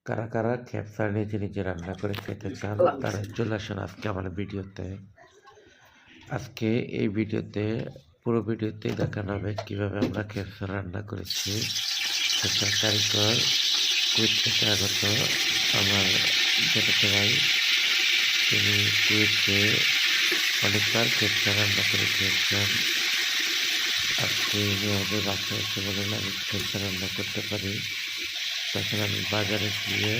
কারা কারা খেপসা নিজে নিজে রান্না করে খেতে চান তারা চলে আসেন আজকে আমার ভিডিওতে। আজকে এই ভিডিওতে পুরো ভিডিওতে দেখানো হবে কীভাবে আমরা খেপসা রান্না করেছি। খেপসার কারিগর কুয়েত থেকে আগত আমার যেটাতে ভাই, তিনি কুয়েতে অনেকবার খেপসা রান্না করে খেয়েছেন। আজকে উনি আমাদের বাসায় এসে বলেন আমি খেপসা রান্না করতে পারি। তখন আমি বাজারে গিয়ে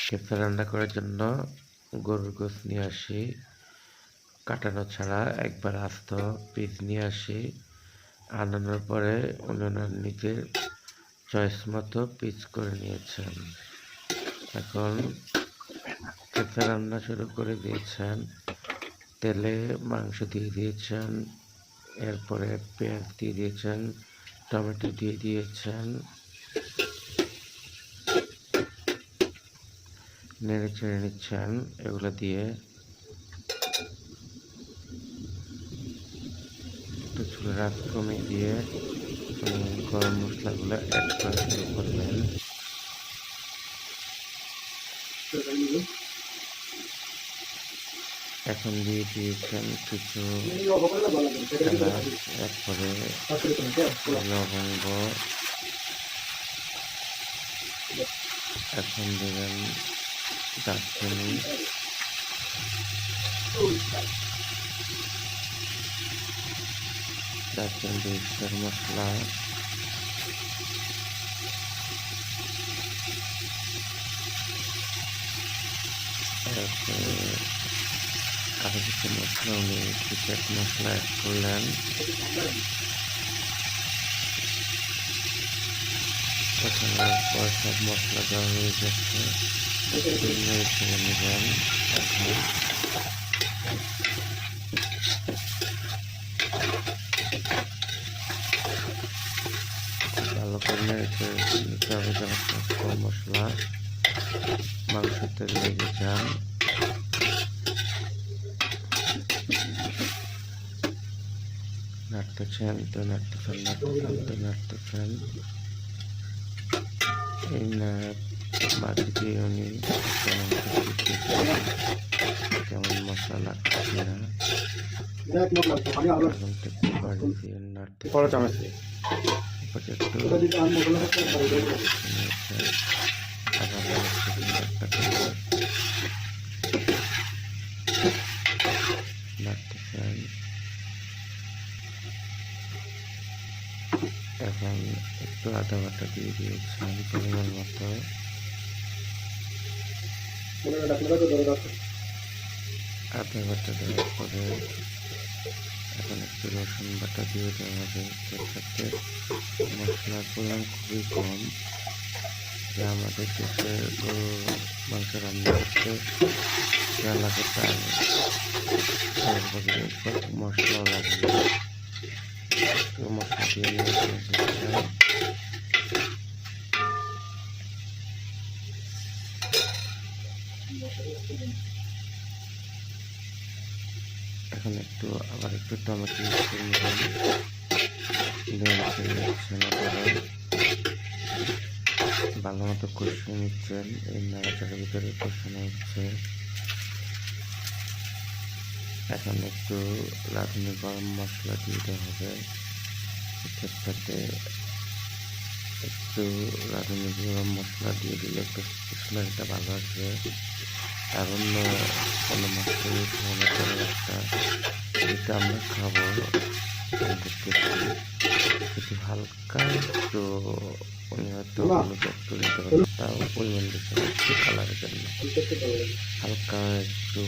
খেপসা রান্না করার জন্য গরুর গোশ নিয়ে আসি, কাটানো ছাড়া একবার আস্ত পিস নিয়ে আসি। আনানোর পরে উনি ওনার নিজের চয়েস মতো পিস করে নিয়েছেন। এখন খেপসা রান্না শুরু করে দিয়েছেন। তেলে মাংস দিয়ে দিয়েছেন, এরপরে পেঁয়াজ দিয়ে দিয়েছেন, টমেটো দিয়ে দিয়েছেন, নেড়ে চেড়ে নিচ্ছেন। এগুলো দিয়ে একটু চুলের আঁচ কমিয়ে দিয়ে গরম মশলাগুলো অ্যাড করা শুরু করবেন। এখন দিয়ে দিয়েছেন কিছু এলাচ, এরপরে লবঙ্গ, এখন দেবেন দারচিনি, রেজিস্টার মশলা, এরপরে আরো কিছু মশলা উনি চিকেন মশলা অ্যাড করলেন। কষানোর পর সব মশলা দেওয়া হয়ে যাচ্ছে, ছেড়ে নেবেন। এখন ভালো করে নেড়ে নিতে হবে যেন সব মশলা মাংসতে লেগে যান। নাড়তেছেন তো নাড়তেছেন। এই মাঝে দিয়ে উনি কেমন মশলা লাগছে না, বাড়ি দিয়ে নাড়তে নাড়তেছেন। এখন একটু আদা বাটা দিয়ে দিয়েছেন পরিমাণ মতো। আদা বাটা দেওয়ার পরে এখন একটু রসুন বাটা দিয়ে দেওয়া হবে। এর সাথে মশলার পরিমাণ খুবই কম, যা আমাদের দেশে গরুর মাংস রান্না করতে যা লাগে তার মশলাও লাগে না। মশলা দিয়ে এখন আবার একটু টমেটো ভালো মতো কষিয়ে নিচ্ছেন। এই নাড়াচাড়ার ভিতরে কষানো হচ্ছে। এখন একটু রাঁধুনি গরম মশলা দিয়ে দেওয়া হবে। ক্ষেত্রে একটু রাঁধুনি গরম মশলা দিয়ে দিলে একটু স্মেলটা ভালো আসবে। আর অন্য কোনো মশলা ইউজ হবে একটা যেটা আমরা খাবো কিছু হালকা একটু উনি হয়তো হলুদ একটু দিতে পারেন, তাও পরিমাণ দিতে একটু কালারের জন্য হালকা একটু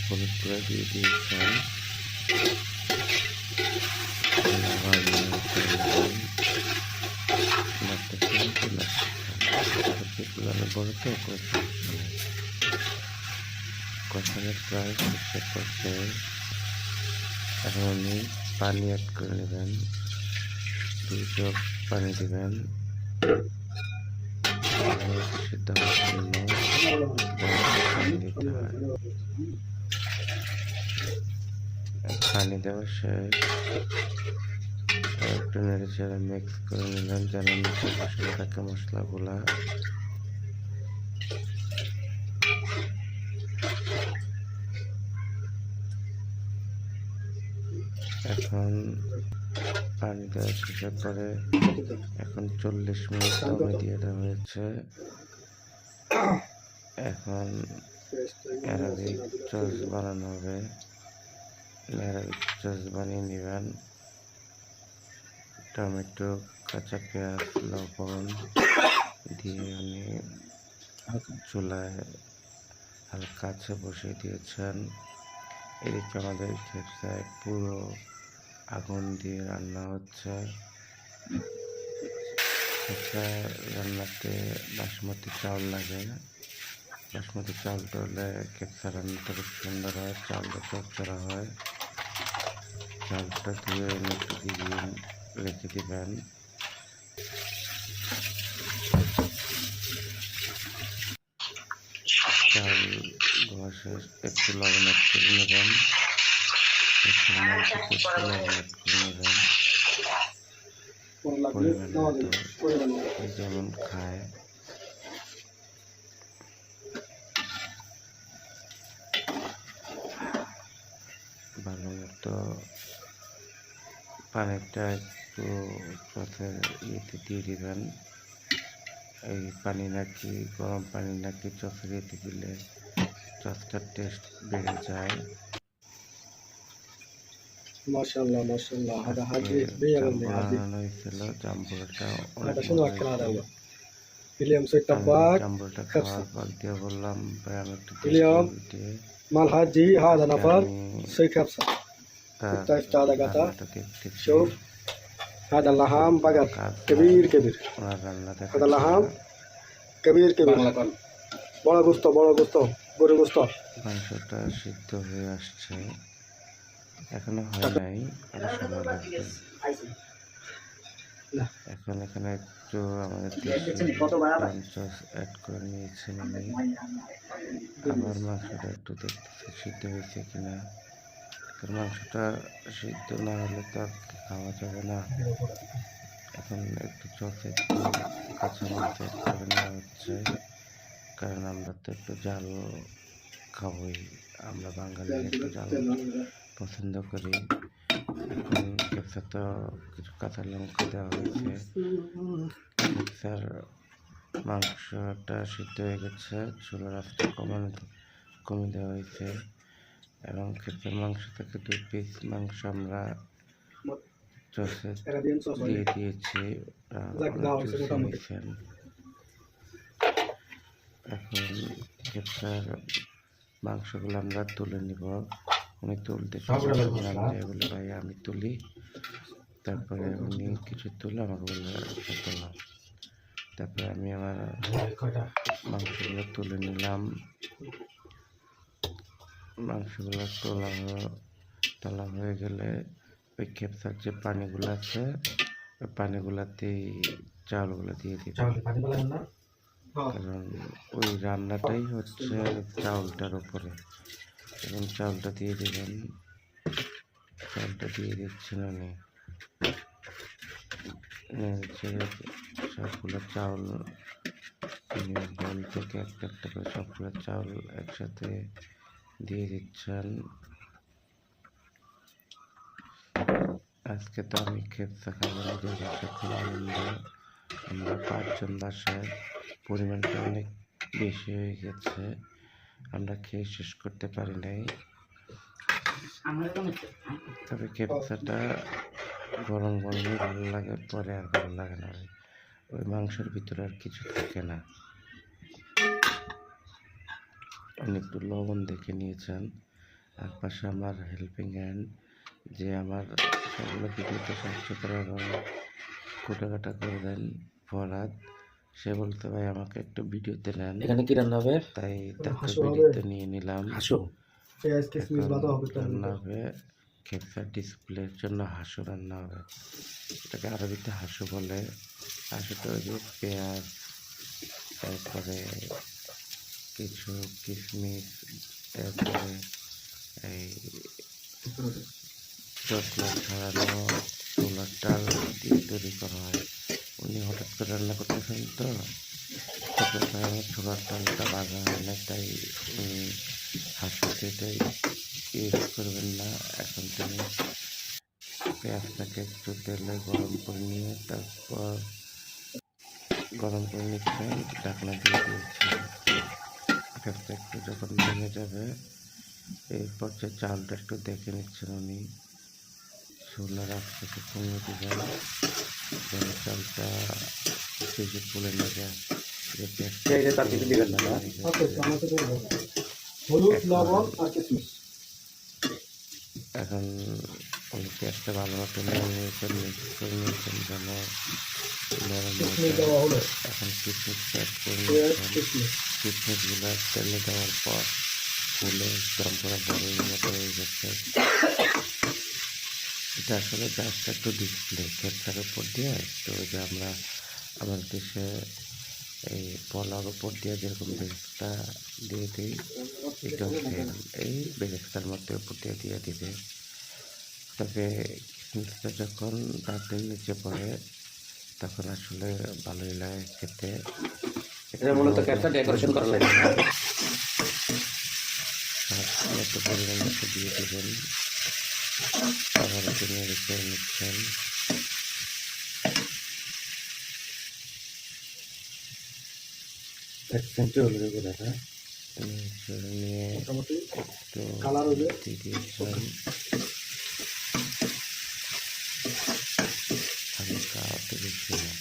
হলুদ করে দিয়ে দিয়েছেন। কষানোর প্রায় শেষ করতে এখন উনি পানি অ্যাড করে নেবেন। 2 কাপ পানি দেবেন সিদ্ধ হওয়ার জন্য। দিতে হয় পানি দেওয়া শেষ। একটু নেড়ে চেড়ে মিক্স করে নিলেন যেন নিচে বসে থাকে মশলাগুলা। এখন পানি দেওয়া শেষের পরে এখন 40 মিনিট দমে দিয়ে দেওয়া হয়েছে। এখন অ্যারাবিক সস বানানো হবে। অ্যারাবিক সস বানিয়ে নেবেন। টমেটো, কাঁচা পেঁয়াজ, লবণ দিয়ে উনি চুলায় হালকা আছে বসিয়ে দিয়েছেন। এদিকে আমাদের খেপসায় পুরো আগুন দিয়ে রান্না হচ্ছে। খেপসা রান্নাতে বাসমতি চাউল লাগে। বাসমতি চাউলটা হলে খেপসা রান্নাটা খুব সুন্দর হয়, চাউলটা চচ্চড়া হয়। চাউলটা ধুয়ে এনে একটু দিয়ে রেখে দিবেন। চাল ধোয়া শেষ, একটু লবণ অ্যাড করে নেবেন। একটু লবণ অ্যাড করে নেবেন পরিমাণ মতো, যেমন খায়। ভালো মতো পানিটা একটু চোখের ইয়েতে দিয়ে দিবেন। এই পানি নাকি গরম পানি নাকি চোখের ইয়েতে দিলে চোখটার টেস্ট বেড়ে যায়। মাশাআল্লাহ মাশাআল্লাহ هذا حاجة হয়েছিল জাম্বুরাটা অনেক اليوم سويت طباخ জাম্বুরাটা كبسة খাওয়ার পর দিয়ে বললাম ভাই আমি একটু اليوم দিয়ে مع الحاجي هذا نفر سوي كبسة তার هذا قطع রান্নাটাকে شوف هذا اللحم بقر كبير كبير ওনার রান্না هذا اللحم كبير كبير বড় গোস্ত গরু গোস্ত। মাংসটা সিদ্ধ হয়ে আসছে, এখনো হয় নাই, আরো সময় লাগবে। এখন এখানে একটু আমাদের সস অ্যাড করে নিয়েছেন উনি। আমার মাংসটা একটু দেখতেছি সিদ্ধ হয়েছে কিনা, কারণ মাংসটা সিদ্ধ না হলে তো আর খাওয়া যাবে না। এখন একটু চোখে একটু কাঁচামরিচ অ্যাড করে নেওয়া হচ্ছে, কারণ আমরা তো একটু জাল খাবোই, আমরা বাঙালি একটু জাল পছন্দ করি। এখন খেপসা তো কিছু কাঁচা লঙ্কা দেওয়া হয়েছে। খেপসার মাংসটা সিদ্ধ হয়ে গেছে, চুলার আঁচটা কমে দেওয়া হয়েছে এবং খেপসার মাংস থেকে 2 পিস মাংস আমরা সসে দিয়ে দিয়েছি। এখন খেপসার মাংসগুলো আমরা তুলে নিব। উনি তুলতে বলে ভাই আমি তুলি, তারপরে উনি কিছু তুলে আমাকে বললে তুললাম। তারপরে আমি আমার মাংসগুলো তুলে নিলাম। মাংসগুলো তোলা হয়ে গেলে ওই খেপসার যে পানিগুলো আছে ওই পানিগুলাতেই চাউলগুলো দিয়ে দিবেন, কারণ ওই রান্নাটাই হচ্ছে চাউলটার উপরে। এবং চাউলটা দিয়ে দিবেন। চাউলটা দিয়ে দিচ্ছেন উনি। সবগুলো চাউল বল থেকে একটা একটা করে সবগুলো চাউল একসাথে দিয়ে দিচ্ছেন। আজকে তো আমি খেপসা খাবো, নিজের কাছে খুব আনন্দ। আমরা 5 জন বাসায়, পরিমাণটা অনেক বেশি হয়ে গেছে, আমরা খেয়ে শেষ করতে পারি নাই। তবে খেপসাটা গরম গরমই ভালো লাগে, পরে আর ভালো লাগে না, ওই মাংসের ভিতরে আর কিছু থাকে না। উনি একটু লবণ দেখে নিয়েছেন। আর পাশে আমার হেল্পিং হ্যান্ড, যে আমার সবগুলো ভিডিওতে সাহায্য করে এবং কোটাকাটা করে দেন, ফরহাদ, সে বলতে ভাই আমাকে একটু ভিডিওতে নেন। এখানে কি রান্না হবে? তাই তাকে ভিডিওতে নিয়ে নিলাম। রান্না হবে খেপসার ডিসপ্লের জন্য হাঁসু রান্না হবে। এটাকে আরবিতে হাঁসু বলে। হাঁসুটা ওই যে পেঁয়াজ, তারপরে কিছু কিশমিশ, তারপরে এই চকলেট ছড়ানো ছোলার ডাল দিয়ে তৈরি করা হয়। উনি হঠাৎ করে রান্না করতেছেন তো, ছোলার ডালটা ভাজা হয় না, তাই হাঁসুতে এটাই ইউজ করবেন না। এখন তিনি পেঁয়াজটাকে একটু তেলে গরম করে নিয়ে তারপর গরম করে নিচ্ছেন, ঢাকনা দিয়ে দিয়েছেন। পেঁয়াজটা একটু যখন ভেঙে যাবে এই পর্যায়ে চালটা একটু দেখে নিচ্ছেন উনি। চুলার আঁচটাকে কমিয়ে দিবেন যেন চালটা বেশি ফুলে না যায়। হলুদ, লবণ আর কিশমিশ। এখন উনি পেঁয়াজটা ভালো মতো নিয়েছেন, মিক্স করে নিয়েছেন যেন নরম হয়ে কিশমিশ যায়। দেওয়া হলো, এখন কিশমিশ অ্যাড করে পেঁয়াজ, নিচ্ছেন। কিশমিশ। কিশমিশগুলো তেলে দেওয়ার পর ফুলে একদম পুরো বড়ের মতো হয়ে গেছে। এটা আসলে জাস্ট একটু ডিসপ্লে ক্যাপচার উপর দিয়ে একটু যে আমরা আমাদের দেশে এই পোলাওর উপর দিয়ে যেরকম বেরেস্তা দিয়ে দিই, এটাও সেম এই বেরেস্তার মধ্যে উপর দিয়ে দিবে। তবে কিশমিশটা যখন দাঁতের নিচে পড়ে তখন আসলে ভালোই লাগে খেতে। এটা মূলত ক্যাপটা ডেকোরেশন করা লাগে না। মতো পরিমাণ মতো দিয়ে দেবেন, আবার একটু নেড়ে চেড়ে নিচ্ছেন। নেড়ে চেড়ে নিয়ে মোটামুটি একটু কালার হলে দিয়ে দিয়েছেন, হালকা অত বেশি না,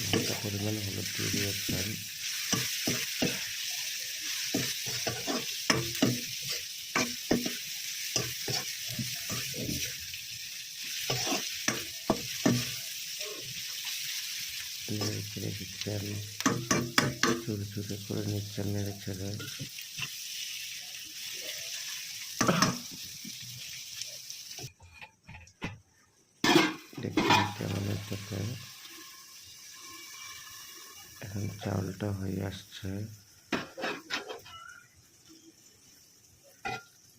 হালকা পরিমাণে হলুদ দিয়ে দিয়েছেন। নেড়ে চেড়ে দিচ্ছেন, চুরি চুরি করে নিচ্ছেন নেড়ে ছেড়ে। দেখছেন কেমন হইতেছে। এখন চাউলটা হয়ে আসছে।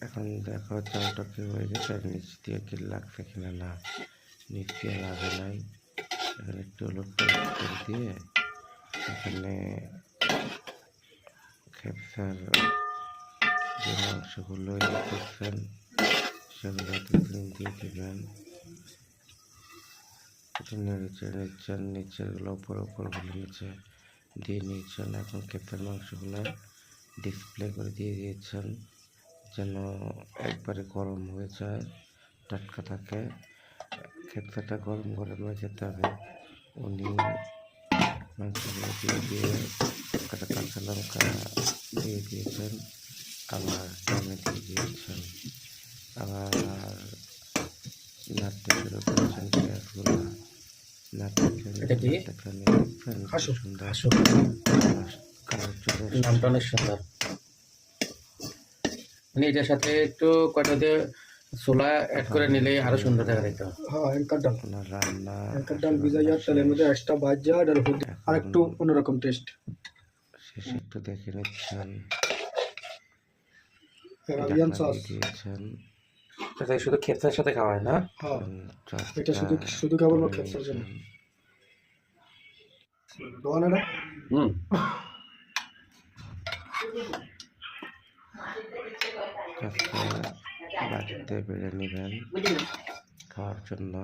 এখন দেখো চাউলটা কি হয়ে গেছে, আর নিচ দিয়ে কি লাগছে কিনা, না নিচ দিয়ে লাগে নাই। এখানে একটু হলুদ করে দিয়ে এখানে খেপসার যে মাংসগুলো করছেন সেগুলো দিয়ে দিবেন। একটু নেড়ে চেড়ে নিচ্ছেন, নিচেরগুলো উপরগুলো নিচে দিয়ে নিয়েছেন। এখন খেপসার মাংসগুলো ডিসপ্লে করে দিয়ে দিয়েছেন যেন একবারে গরম হয়ে যায়, টাটকা থাকে। খেপসাটা গরম গরম হয়ে যেতে হবে। উনি মাংসগুলো দিয়ে একটা কাঁচা লঙ্কা দিয়ে দিয়েছেন, আবার টমেটো দিয়েছেন, আবার নাড়তে শুরু করেছেন পেঁয়াজগুলো। এটা কি? হাসু। সুন্দর হাসু। কালার চলে নামটা অনেক সুন্দর। মানে এটার সাথে একটু কয়টা দিয়ে ছোলা অ্যাড করে নিলে আরো সুন্দর দেখা যেত। হ্যাঁ, এনকার ডাল। ওনার রান্না এনকার ডাল ভিজাইয়া তেলের মধ্যে এক্সট্রা ভাজা ডাল হলুদ আর একটু অন্যরকম টেস্ট। শেষে একটু দেখে নিচ্ছেন, অ্যারাবিয়ান ঢাকনা সস। দিয়ে দিয়েছেন। এটা শুধু খেপসার সাথে খাওয়া হয় না? হ্যাঁ, চচটা এটা শুধু খাবার না করে খেপসার জন্য। নিয়েছেন। দোয়া না না? হুম। চচটা বাটিতে বেড়ে নেবেন খাওয়ার জন্য।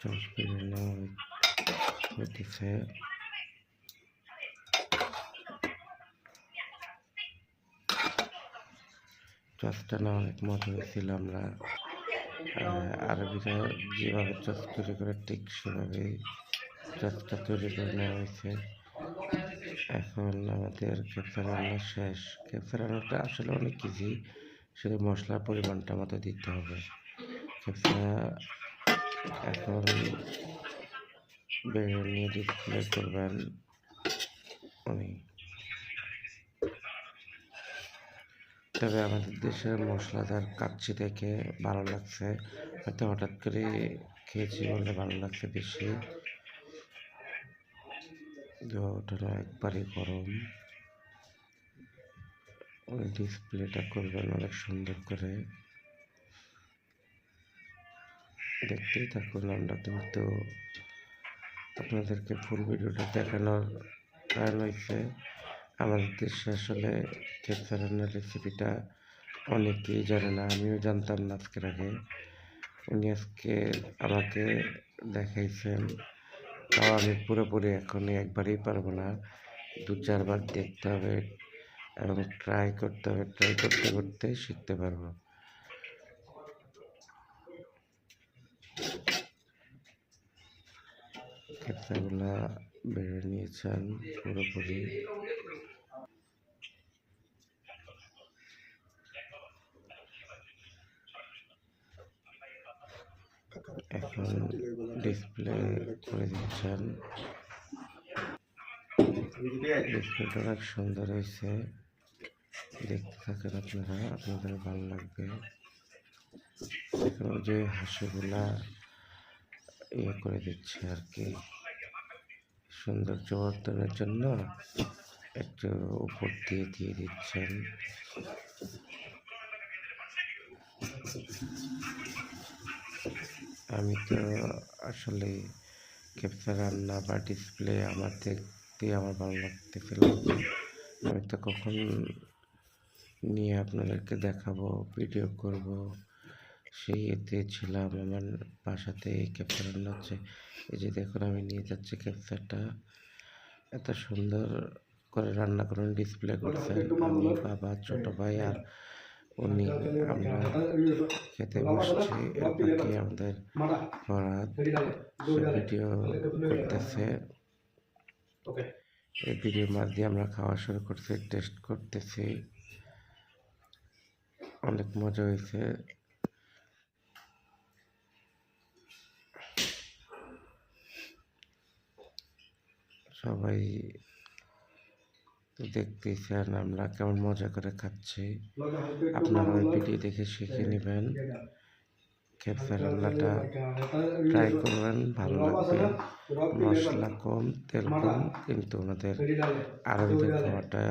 চচ বেড়ে নেওয়া হইতেছে। চচটা না অনেক মজা হয়েছিল। আমরা আরবিরা যেভাবে চচ তৈরি করে ঠিক সেভাবেই চচটা তৈরি করে নেওয়া হয়েছে। এখন আমাদের খেপসা রান্না শেষ। খেপসা রান্নাটা আসলে অনেক ইজি, শুধু মশলার পরিমাণটা মতো দিতে হবে। খেপসা এখন বেড়ে নিয়ে ডিসপ্লে করবেন উনি। তবে আমাদের দেশের মশলাদার কাচ্চি দেখে ভালো লাগছে, হয়তো হঠাৎ করে খেয়েছি বলে ভালো লাগছে বেশি। ওটা না একবারই গরম। ওই ডিসপ্লেটা করবেন অনেক সুন্দর করে, দেখতেই থাকুন। আমরা কিন্তু আপনাদেরকে ফুল ভিডিওটা দেখানোর কারণ হয়েছে আমাদের দেশে আসলে খেপসা রান্নার রেসিপিটা অনেকেই জানে না, আমিও জানতাম না আজকের আগে। উনি আজকে আমাকে দেখাইছেন, তাও আমি পুরোপুরি এখন একবারেই পারবো না, 2-4 বার দেখতে হবে এবং ট্রাই করতে হবে, ট্রাই করতে করতে শিখতে পারবো। খেপসাগুলা বেড়ে নিয়েছেন পুরোপুরি। এখন ডিসপ্লে করে দিচ্ছেন। ডিসপ্লেটা অনেক সুন্দর হয়েছে, দেখতে থাকেন আপনারা, আপনাদের ভালো লাগবে। এখন যে হাঁসগুলা করে দিচ্ছে আর কি, সৌন্দর্য বর্ধনের জন্য একটু উপর দিয়ে দিয়ে দিচ্ছেন। আমি তো আসলে খেপসা রান্না বা ডিসপ্লে আমার দেখতে আমার ভালো লাগতেছিল, আমি তো কখন নিয়ে আপনাদেরকে দেখাবো, ভিডিও করব সেই এতে ছিলাম। আমার বাসাতে খেপসা রান্না হচ্ছে, এই যে দেখুন আমি নিয়ে যাচ্ছি খেপসাটা, এত সুন্দর করে রান্না করুন, ডিসপ্লে করছেন। আমি, বাবা, ছোট ভাই আর উনি, আমরা খেতে বসছি। এরপরে আমাদের ফরহাদ ভিডিও করতেছে, এই ভিডিওর মাধ্যমে আমরা খাওয়া শুরু করছি, টেস্ট করতেছি, অনেক মজা হয়েছে। সবাই দেখতেছেন আমরা কেমন মজা করে খাচ্ছি, আপনারা ওই ভিডিও দেখে শিখে নেবেন। খেপসা রান্নাটা ট্রাই করবেন, ভালো লাগবে। মশলা কম, তেল কম, কিন্তু ওনাদের আরবিদের খাওয়াটা